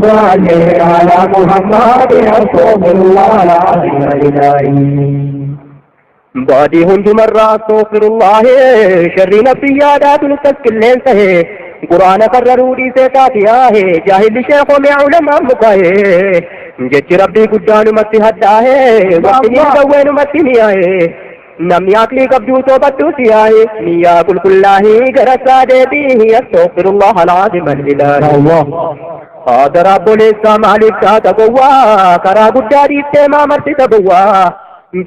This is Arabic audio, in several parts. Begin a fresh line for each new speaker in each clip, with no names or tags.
صل على محمد رسول الله العظيم الإلهي بادي هند مرة أستغفر الله شر نفسي يادات التسكلين سهي قرآن قرروا لي سيتاتيا ہے جاہل شیخوں میں علماء مکاہے جچ ربی قدان متی حدہ ہے وقتی دوین متی نیائے نمی عقلی قبضو تو بدو سیائے نیا کل کلاہی گرسا دے دی استغفر اللہ العظیم الالہی آدر رب الاسلام علیک ساتا قوا کرا قدہ دیتے ما مرسی تبوا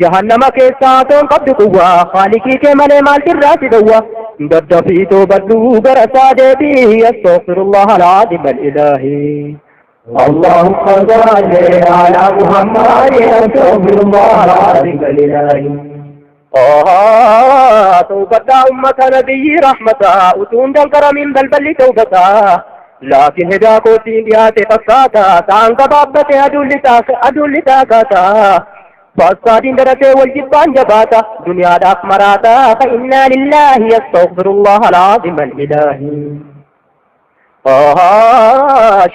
جہنم کے ساتھوں قبض قوا خالقی کے ملے مال تراسی دوا دد في توبة برسا دي استغفر الله العظيم الإلهي اللهم صل على محمد استغفر الله العظيم الإلهي توبة أمة نبي رحمة أتون دنكر من بلبل توبة لكن هداكو تينديات قصاتا تانك بابت أدول تاكاتا فاسادين درته والجبان جباتا دنيا داك مراتا فإنا لله يستغفر الله العظيم الإلهي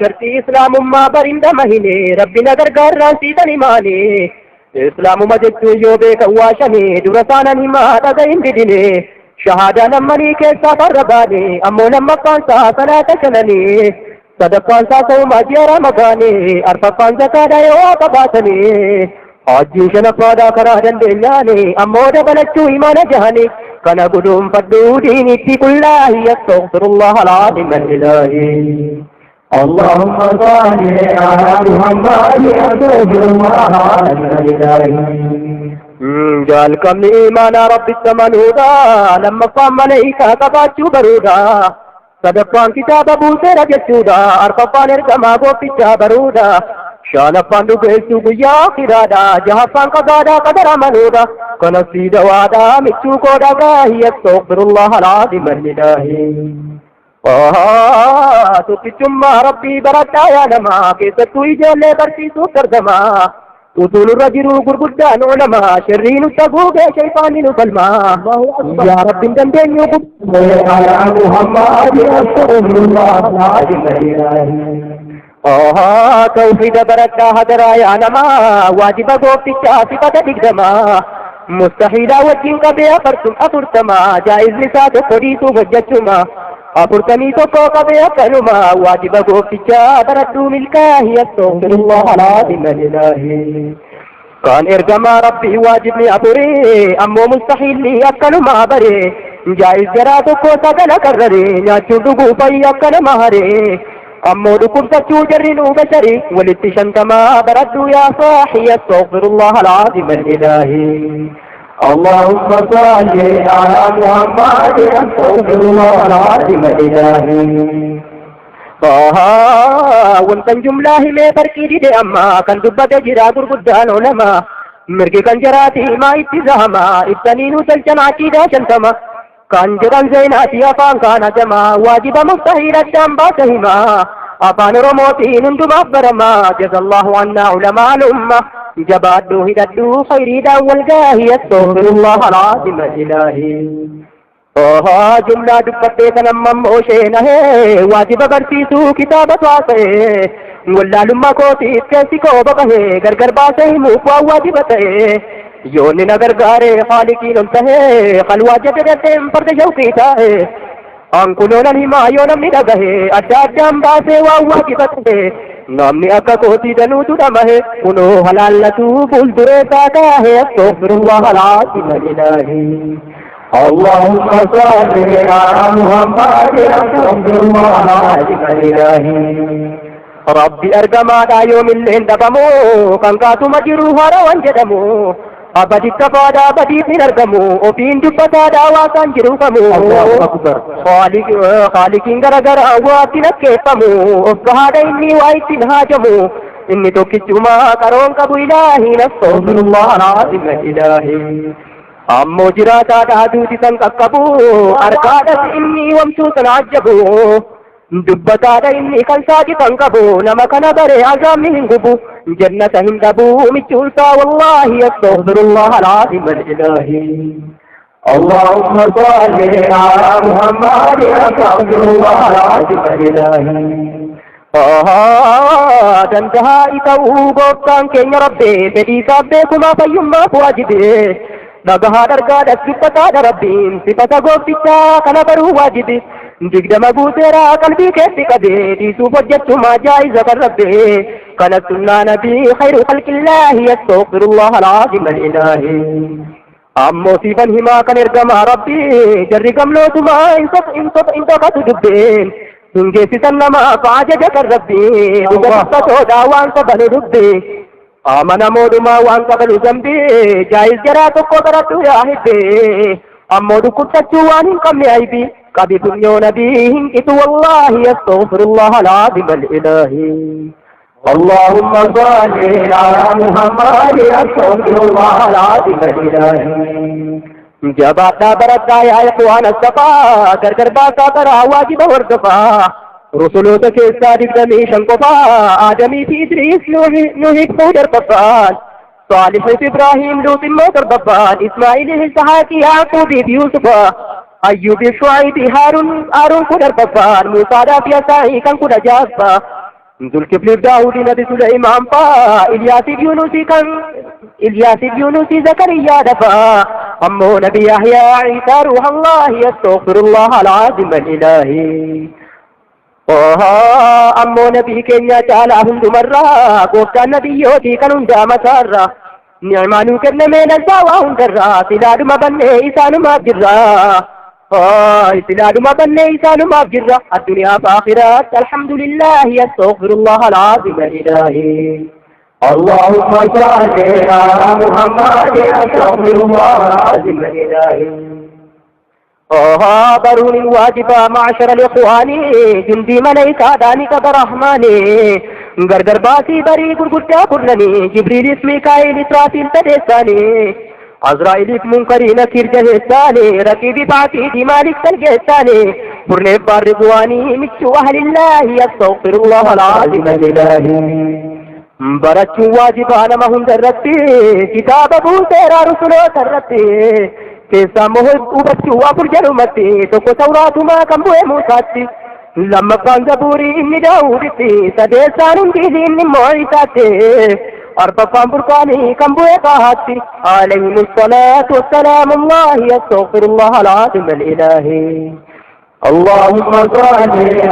شرطي إسلام ما برند مهيني ربنا درقار رانسيدني ماني إسلام مجدو يوبك واشني درسانا نما تدين بدني شهادة نمني كيسا فرباني أمو لما قانسا صلاة شنني صدقان سا سوما جيرا مغاني أرفقان زكاة يوات باتني آجی شنفادا کرا دندیانی امودا بلچو ایمان جہانی کنا قدوم فدو دینی تی کلاہی استغفر اللہ العظیم الالہی اللہم صلی على محمد استغفر اللہ العظیم الالہی جال کم ایمانا رب السمنودا لما قام ملیکا کباچو برودا صدقان کتاب بوسے رجچودا ارفقان ارکما گو پیچا برودا شان فاندو بيسو بيا خرادا جها فان قدادا قدر منودا كنسي دوادا مچو قودا غاهي استغفر الله العظيم الإلهي تكتم ربي بردا يا نما كيستو إجالي برسي سوكر دما وطول الرجل قرقدان علما شرين التقوب شيطان فالما يا رب دندن يقب على محمد استغفر الله العظيم الإلهي توحيد بركة هدرا يا نما واجب قوتي صفة دقدما مستحيل وجهك بها فرسم أفرتما جائز لسات قريت وجدتما أفرتني تقوك بها كلما واجب قوتي بردو ملكاه يستغفر الله العظيم الإلهي كان إرجما ربي واجبني أبري أمو مستحيل لي أكلما بري جائز جراتك وسجل كرري ناتشو دقو في أكلما هري أمو دكم تشو جرنو بشري ولتشنتما بردو يا صاحي استغفر الله العظيم الإلهي اللهم صل على محمد استغفر الله العظيم الإلهي وانتن جملة همي بركي دي أما كان دبت جرا قرقدان علما مرقي كان جراتي ما اتزاما ابتنينو تلجمع كيدا شنتما كان جران زيناتي أفان كان جما واجب مستحيل الدم باسهما أفان رموتين انتم أفبرما جزا الله عنا علماء الأمة جبادو هددو خيري دا والقاهي استغفر الله العظيم الإلهي جملة دبتي تنمم وشينا واجب برسيسو كتابة واسه ولا لما كوتي كيسي كوبقه غرغر باسه موفوا واجبته يوني نگر گارے خالقین انتہے خلوہ جددتیم پرد شوقیتا ہے انکلونا نمایو نمنی لگہے اڈا اڈام باسے واہوا جبتے نامنی اکا کوتی دنو تدمہے انو حلالتو بول درے ساتا ہے استغفر اللہ العظیم الالہی اللہم صل على محمد استغفر اللہ العظیم الالہی ربي أرجما دا يوم اللين دبمو كان كاتو مجرو هروان جدمو أبدي كفادا أبدي من أرجمو وفين دبتا دا واسان جرو كمو خالقين غرغر أواتنا كيفمو أفقهادا إني وايتين هاجمو إني توكيشما كرون كبو إلهي نستغفر الله العظيم الإلهي أمو جراتا دا دوتي سنككبو أركادس إني ومسوسا عجبو دبتا إني كان ساجفا قبو نما كان بري عزام من قبو جنة هندبو مجوسا والله استغفر الله العظيم الإلهي اللهم صل على محمد استغفر الله العظيم الإلهي دندها إتاو قوتان كين ربي بدي سابقما فيما فواجبه نجها درجات صفتا ربي صفتا قوتتا كان برو واجبه جگد مبوترا قلبي كيف قدي دي سوفجت ما جائزة ربي كانت سنة نبي خير خلق الله يستغفر الله العظيم الإلهي أمو سيفن هما كان ارقم ربي جري قملو تما انتقت دبين تنجي سنما فعججك ربي دقصتو داوان سبن دبي آمن مودما وان قبل ذنبي جائز جراتو قدرتو يا حبي أمو دكتتو وان قم عيبي قبي دنيو نبيهم إتو والله يستغفر الله العظيم الإلهي اللهم صل على محمد يستغفر الله العظيم الإلهي جباتا برتا يا إخوان الصفا كركر باسا ترى واجب وردفا رسولو تكي صادق دمي شنقفا آدمي في إدريس نوحيك فودر بفان صالح إبراهيم لوط موتر بفان إسماعيل إسحاق يعقوب يوسفا أيوب شعيب هارون كدر بفان موسى دافيا سعي كان كدر جافا ذو الكفل داود نبي سليمان فا إلياس يونس زكريا دفا أمو نبي يحيى عيسى روح الله يستغفر الله العظيم الإلهي أمو نبي كنيا تعالى هند مرة قوفتا نبي يوتي كانون جامسارا نعمانو كرن من الزاوة هندرا سلاد مبني إسان ما جرا سلاد مبني إسان ما جرا الدنيا فآخرات الحمد لله يستغفر الله العظيم الإلهي اللهم صل على محمد يستغفر الله العظيم الإلهي برون الواجبة معشر الإخوان جندي مليك دانك برحماني غرغر باسي بري غرغرتا كرنني جبريل اسمي كايل إسرافيل تدساني عزرائيل منكري نكير جهساني ركيبي باتي دي مالك سلجساني فرنب بارغواني مكشو أهل الله يستغفر الله العظيم الإلهي برچو واجبان مهم درتي كتاب ابو تيرا رسولو ترتي كيسا موهد وبچو وابر جرمتي توكو سوراتو ما كمبوه موساتي لما كان زبوري إني داودتي سديسان انتيزي إني معيساتي أربع بركاني كمبوه قاهاتي عليهم الصلاة والسلام الله يستغفر الله العظيم الإلهي اللهم صل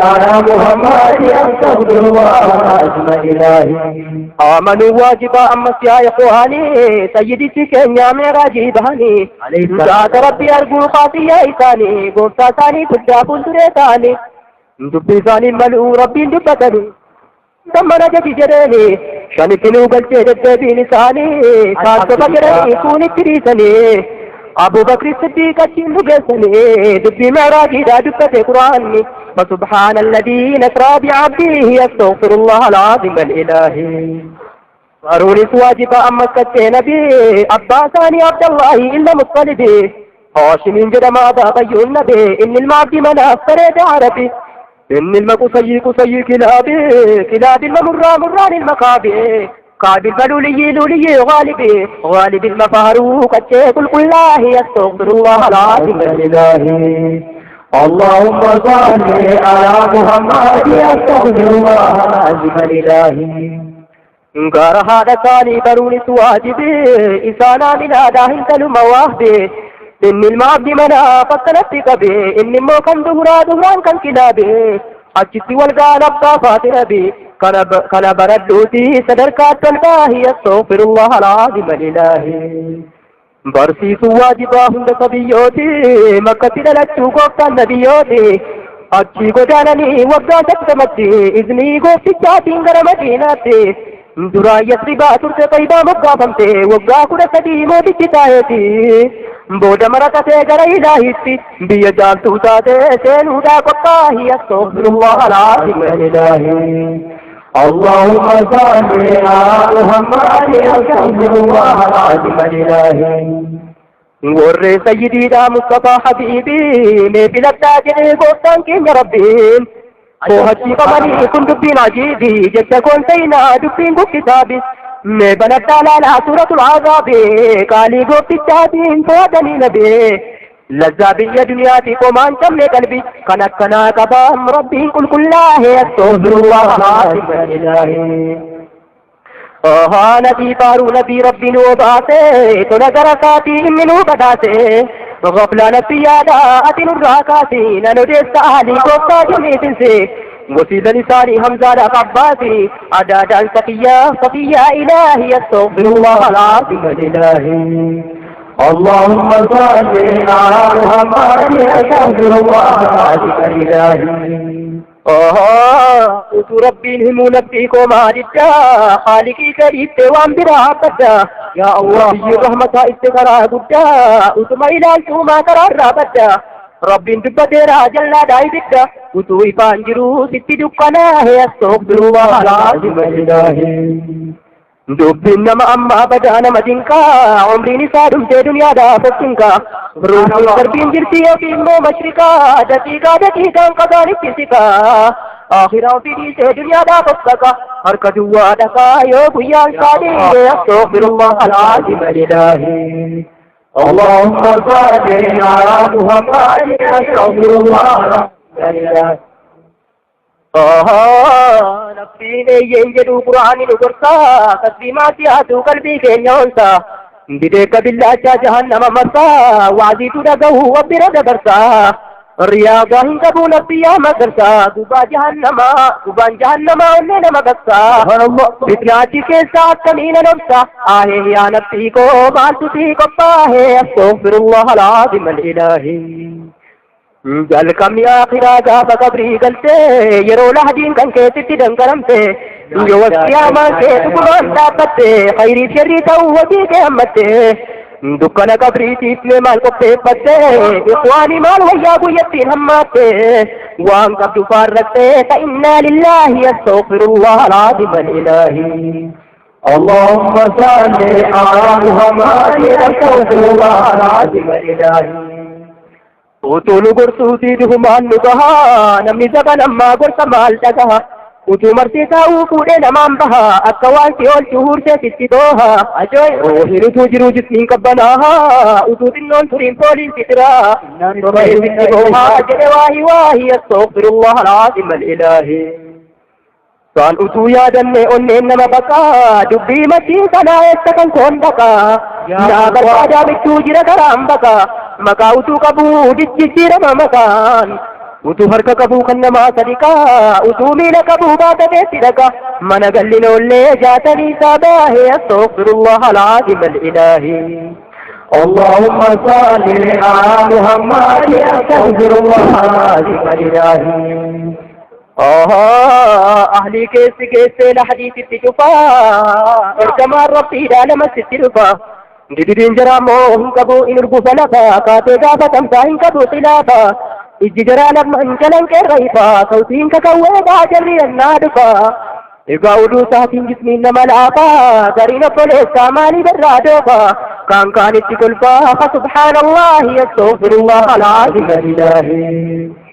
على محمد يستغفر الله العظيم الإلهي آمنوا واجبا أما يا إخواني سيدي سكن يا معراجي بهاني رجعت ربي أرجو خاطي إيساني قوسا ثاني كجاب الدريتاني دبي ثاني ملؤ ربي دبتني ثم نجت جريني شانكنو قلت جدبي لساني خاص فكرني كوني تريسني أبو بكر الصديق أتين بجسني دبي معراجي دا دبت قرآني فسبحان الذي نسرى بعبده يستغفر الله العظيم الإلهي ضروري واجب أما سكتي نبي أباساني عبد الله إلا مطلبي هاشمين جرم أبا بيو النبي إن المعبد من أفترد عربي إن المقصي قصي كلاب المران المقابي قابل بلولي لولي غالب المفاروق الشيخ الله يستغفر الله العظيم الإلهي اللهم صل على محمد يستغفر الله العظيم الإلهي غار هذا ثاني برون سواجبي إسانا من هذا هنسل مواهبي إن المعبد منا فتنت قبي إن موكا دهران كان كلابي أجت والقال أبا فاتنبي كان بردوتي صدركات الله يستغفر الله العظيم الإلهي برسي سواجبا هند صبيوتي مكة دلتو قوفتا النبيوتي أجي قدانني وقا سكتمتي إذني قوفتي جاتين غر مدينتي درا يسربا ترسي طيبا مقافمتي وقا كنا سديمو بجتايتي بودا مرتتي غر إلهيتي بيا جالتو تاتي سينو دا قطاه يستغفر الله العظيم الإلهي اللهم صل على محمد يستغفر الله العظيم الإلهي ور سيدي دا مصطفى حبيبي مي بلدا جني قوتان كين يا ربي وهجي قمني كن دبين عجيبي جد كون سينا دبين كتابي مي بلدا لا سورة العذاب قالي قوت التابين فادني نبي لذابية دنياتي قمان تمني قلبي كنا قبام ربي قل كلاه استغفر الله العظيم الإلهي نبي بارو نبي ربي نوباتي تنقر ساتي منو بداتي غفلة نبي يادا أتن الراكاتي نندس أهلي قفتا جميتنسي وسيد لساني همزة قباتي عدادا صفية إلهي استغفر الله العظيم الإلهي اللهم صل على محمد استغفر الله العظيم الإلهي ربي هم نبيكم عددا خالقي كريم وان برابدا يا الله الرحمة استغرا بدا وتما إلى ما قرار بدا ربي دبتيرا جلا دايبدا وتوي بانجرو ستي دكنا هي استغفر الله العظيم الإلهي دبنا ما أما بدا أنا مدينكا عمري نسادم في دنيا دا فتنكا روحي قربين جرتي في مو مشركا دقيقة قضاني كسكا آخرا في دي سے دنیا دا فتنكا هركا دوا دكا يو بيان صادي استغفر الله العظيم الإلهي اللهم صل على محمد استغفر الله العظيم نفسي ينجدو قرآن نقرصا تسليمات ياتو قلبي كينيونسا بديك بالله جهنم مرسا وعزيتو دقوه وبرا دبرسا رياضا هنكبو نفسي يا مدرسا قبان جهنم ونين مقصا فتناتي كيسا كمين نفسا يا نفسي کو مالتو تي قبا استغفر الله العظيم الإلهي جل كم يا خيرا جاب قبري قلتے يرو لحدين كان كيستي دنگرمتے يو وسياما كيت قرآن دابتے خيري شري توودي كيامتے دكنا قبري تيسلي مال قبتے پتے إخواني مال ويابو يتين هماتے وان قبض فارقتے فإنا لله استغفر الله العظيم الإلهي اللهم صل على محمد استغفر الله العظيم الإلهي وطول قرصوتي دهمان نقها نمني زبا نما قرص مال تقها وطو مرسي تاو فودي نمان بها أكوانتي أول شهور سيستي دوها وهيرو توجرو جسمين كبناها وطو دنون ترين بولين سترا وهيرو بسيبوها جنواهي استغفر الله العظيم الإلهي سان أتو يادن أنين نما بكا دبي مچين سنا استكن كون بكا يا بكا جابتو جرا كرام بكا مكا أتو كبو دججير مكان أتو هرك كبو كنما صدقا أتو ميل كبو بات بيسدكا من قلن اللي جاتني ساباه استغفر الله العظيم الإلهي اللهم صل على محمد استغفر الله العظيم الإلهي أهلي كيس لحديث التجفا اركما ربي دالما سترفا دين جرامو كبو إن ربو فلفا كاتي غافا تمساين كبو خلافا إججرا لما انكلن كالريفا صوتين ككوه باجري النادفا إقاودو ساتين جسمين نمالعفا دارين فلسا مالي برادوفا كان اتكلفا فسبحان الله يستغفر الله العظيم الإلهي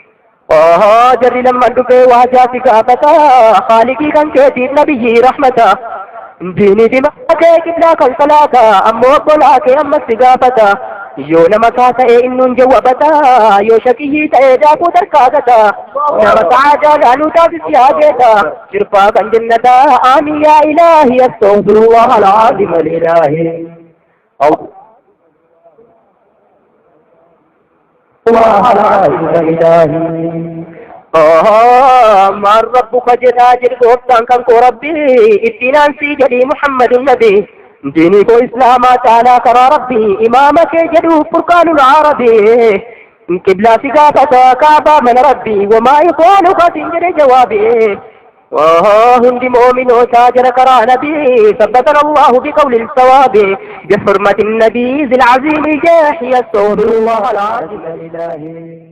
جري لما دبي وجاسي كافتا خالقي كان كثير نبي رحمتا ديني دماغك كبلاك الصلاة أمو أبولاك أما السقافتا يو نمكاتا إنن جوابتا يو شكيه تأيداكو تركاكتا نمسعادا لانو تاسي سياجتا شرفا كان جنتا آمين يا إلهي استغفر الله العظيم الإلهي الله العظيم الإلهي من ربك جراجر قوتان كان كو ربي اتنان سي جدي محمد النبي ديني كو إسلاما تعالى كرا ربي إمامك جدو فرقان العربي قبلة سقافة كعبة من ربي وما يكون قتل جوابي هندي مؤمن وتاجر كرا نبي ثبتنا الله بقول الصواب بحرمة النبي ذي العظيم جاحي استغفر الله العظيم الإلهي